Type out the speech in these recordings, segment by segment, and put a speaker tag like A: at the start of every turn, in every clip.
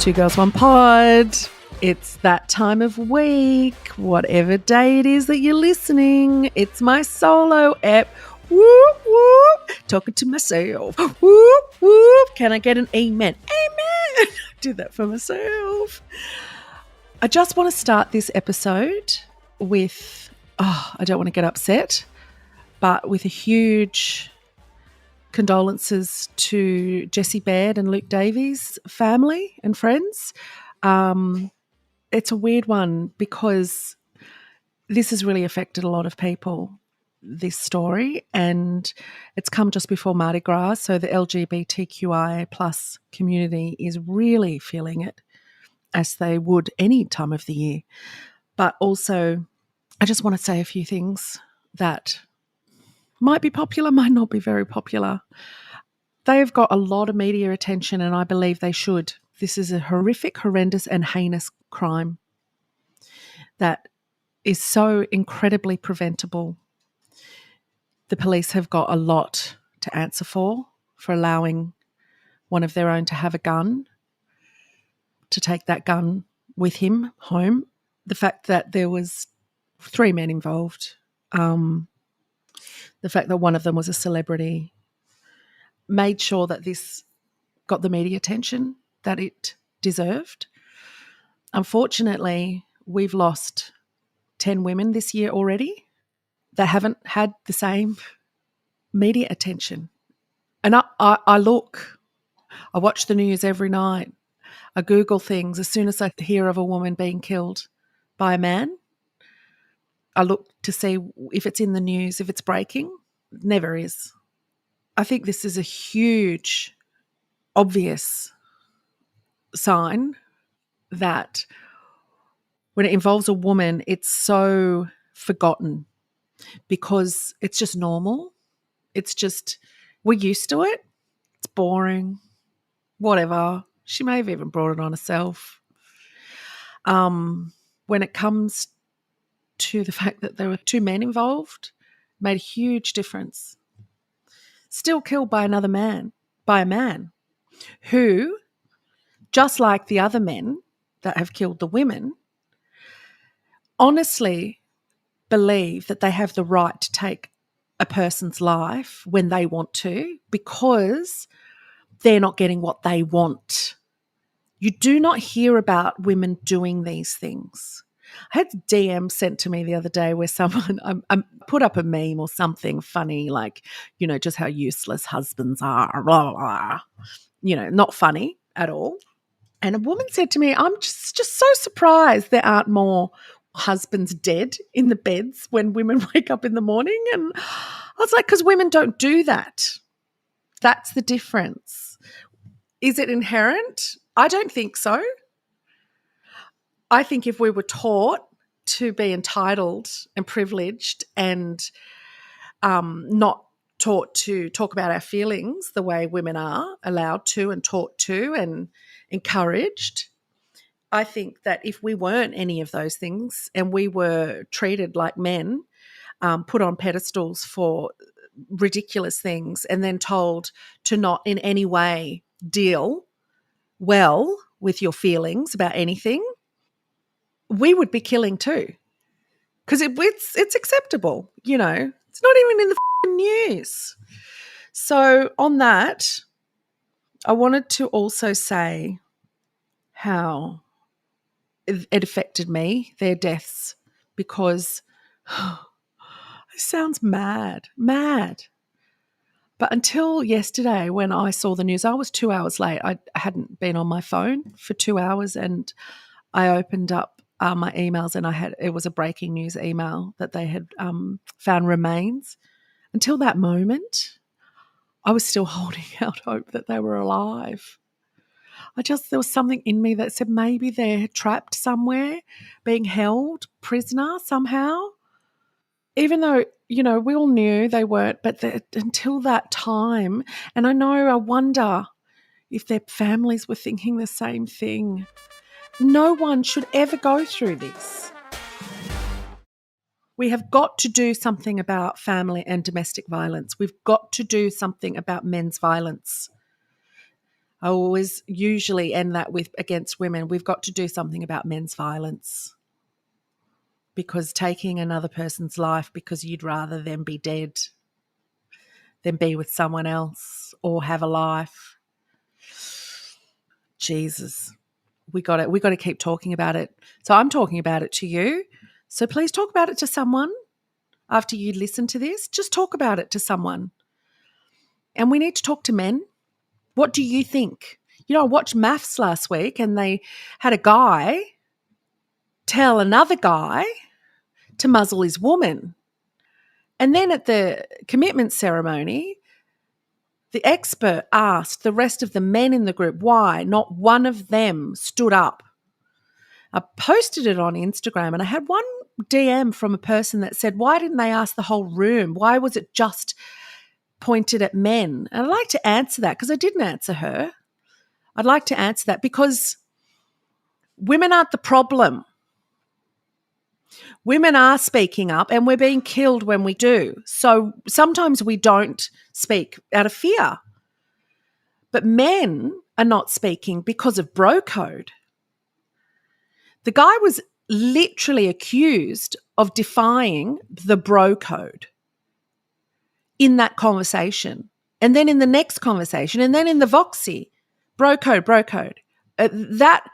A: Two Girls, One Pod. It's that time of week, whatever day it is that you're listening. It's my solo ep. Whoop, whoop. Talking to myself. Whoop, whoop. Can I get an amen? Amen. Do that for myself. I just want to start this episode with, I don't want to get upset, but with a huge condolences to Jessie Baird and Luke Davies' family and friends. It's a weird one because this has really affected a lot of people, this story, and it's come just before Mardi Gras, so the LGBTQI plus community is really feeling it, as they would any time of the year. But also, I just want to say a few things that might be popular, might not be very popular. They have got a lot of media attention, and I believe they should. This is a horrific, horrendous and heinous crime that is so incredibly preventable. The police have got a lot to answer for allowing one of their own to have a gun, to take that gun with him home. The fact that there was 3 men involved, the fact that one of them was a celebrity, made sure that this got the media attention that it deserved. Unfortunately, we've lost 10 women this year already that haven't had the same media attention. And I look, I watch the news every night. I Google things. As soon as I hear of a woman being killed by a man, I look to see if it's in the news, if it's breaking. It never is. I think this is a huge, obvious sign that when it involves a woman, it's so forgotten because it's just normal. It's just, we're used to it. It's boring, whatever. She may have even brought it on herself. When it comes to the fact that there were 2 men involved, made a huge difference. Still killed by another man, by a man who, just like the other men that have killed the women, honestly believe that they have the right to take a person's life when they want to because they're not getting what they want. You do not hear about women doing these things. I had a DM sent to me the other day where someone put up a meme or something funny, like, you know, just how useless husbands are, blah, blah, blah. You know, not funny at all. And a woman said to me, I'm just so surprised there aren't more husbands dead in the beds when women wake up in the morning. And I was like, because women don't do that. That's the difference. Is it inherent? I don't think so. I think if we were taught to be entitled and privileged and not taught to talk about our feelings the way women are allowed to and taught to and encouraged, I think that if we weren't any of those things and we were treated like men, put on pedestals for ridiculous things and then told to not in any way deal well with your feelings about anything, we would be killing too, because it's acceptable, you know. It's not even in the news. So on that, I wanted to also say how it affected me, their deaths, because it sounds mad. But until yesterday when I saw the news, I was 2 hours late. I hadn't been on my phone for 2 hours and I opened up my emails and it was a breaking news email that they had found remains. Until that moment, I was still holding out hope that they were alive. There was something in me that said maybe they're trapped somewhere, being held prisoner somehow. Even though, you know, we all knew they weren't, but until that time, and I wonder if their families were thinking the same thing. No one should ever go through this. We have got to do something about family and domestic violence. We've got to do something about men's violence. I always usually end that with against women. We've got to do something about men's violence, because taking another person's life because you'd rather them be dead than be with someone else or have a life. Jesus, we got to keep talking about it. So I'm talking about it to you. So please talk about it to someone after you listen to this. Just talk about it to someone. And we need to talk to men. What do you think? I watched MAFS last week and they had a guy tell another guy to muzzle his woman. And then at the commitment ceremony, the expert asked the rest of the men in the group why not one of them stood up. I posted it on Instagram and I had one DM from a person that said, why didn't they ask the whole room? Why was it just pointed at men? And I'd like to answer that because I didn't answer her. I'd like to answer that because women aren't the problem. Women are speaking up and we're being killed when we do. So sometimes we don't speak out of fear. But men are not speaking because of bro code. The guy was literally accused of defying the bro code in that conversation. And then in the next conversation, and then in the Voxy, bro code. That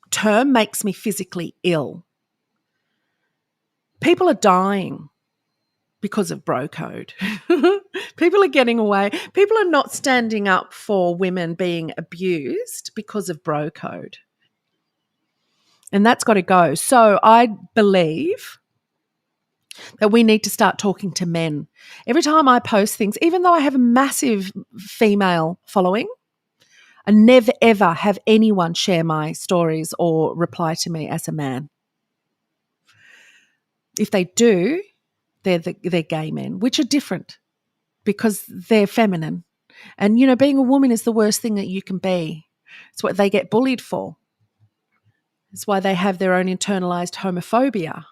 A: term makes me physically ill. People are dying because of bro code. People are getting away. People are not standing up for women being abused because of bro code. And that's got to go. So I believe that we need to start talking to men. Every time I post things, even though I have a massive female following, I never, ever have anyone share my stories or reply to me as a man. If they do, they're gay men, which are different because they're feminine. And, being a woman is the worst thing that you can be. It's what they get bullied for. It's why they have their own internalized homophobia,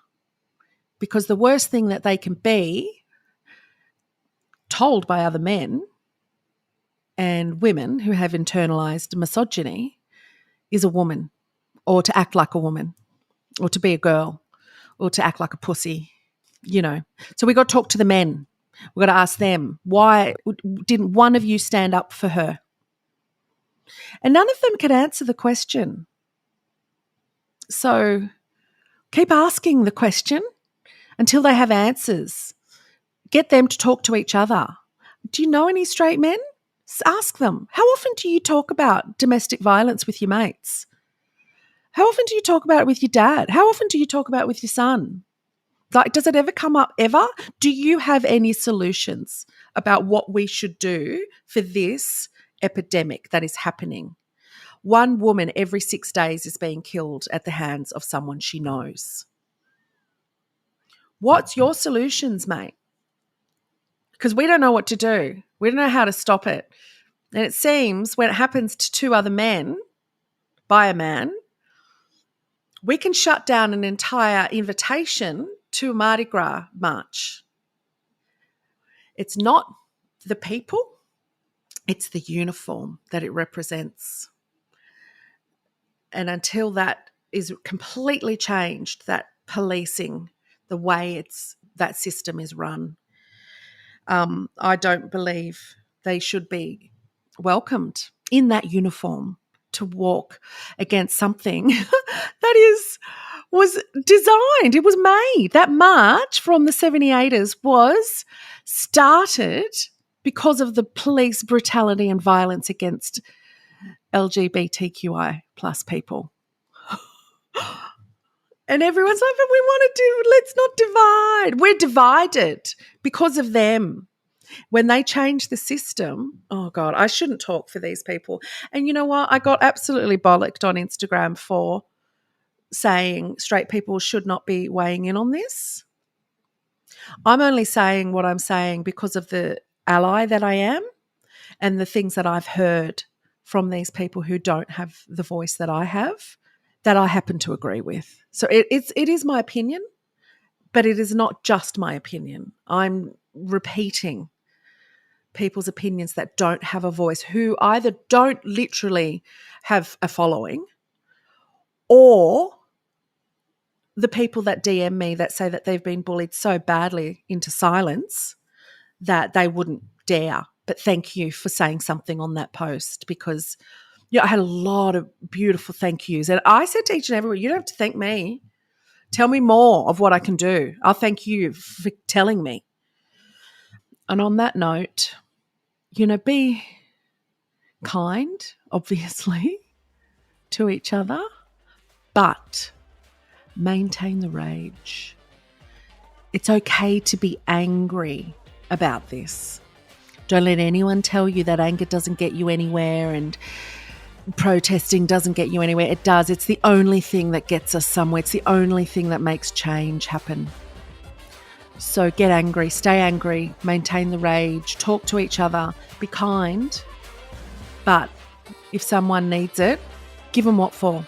A: because the worst thing that they can be told by other men and women who have internalized misogyny is a woman, or to act like a woman, or to be a girl, or to act like a pussy, So we got to talk to the men. We got to ask them, why didn't one of you stand up for her? And none of them could answer the question. So keep asking the question until they have answers. Get them to talk to each other. Do you know any straight men? Ask them. How often do you talk about domestic violence with your mates? How often do you talk about it with your dad? How often do you talk about it with your son? Like, does it ever come up ever? Do you have any solutions about what we should do for this epidemic that is happening? One woman every 6 days is being killed at the hands of someone she knows. What's your solutions, mate? Because we don't know what to do. We don't know how to stop it. And it seems when it happens to two other men by a man, we can shut down an entire invitation to a Mardi Gras march. It's not the people, it's the uniform that it represents. And until that is completely changed, that policing, the way that system is run, I don't believe they should be welcomed in that uniform to walk against something that was designed. It was made. That march from the 78ers was started because of the police brutality and violence against LGBTQI plus people. And everyone's like, but we want to let's not divide. We're divided because of them. When they changed the system, oh God, I shouldn't talk for these people. And you know what? I got absolutely bollocked on Instagram for saying straight people should not be weighing in on this. I'm only saying what I'm saying because of the ally that I am and the things that I've heard from these people who don't have the voice that I have, that I happen to agree with. So it is my opinion, but it is not just my opinion. I'm repeating people's opinions that don't have a voice, who either don't literally have a following, or the people that DM me that say that they've been bullied so badly into silence that they wouldn't dare. But thank you for saying something on that post, because I had a lot of beautiful thank yous. And I said to each and every one, you don't have to thank me. Tell me more of what I can do. I'll thank you for telling me. And on that note, be kind, obviously, to each other, but maintain the rage. It's okay to be angry about this. Don't let anyone tell you that anger doesn't get you anywhere and protesting doesn't get you anywhere. It does. It's the only thing that gets us somewhere. It's the only thing that makes change happen. So get angry, stay angry, maintain the rage, talk to each other, be kind. But if someone needs it, give them what for.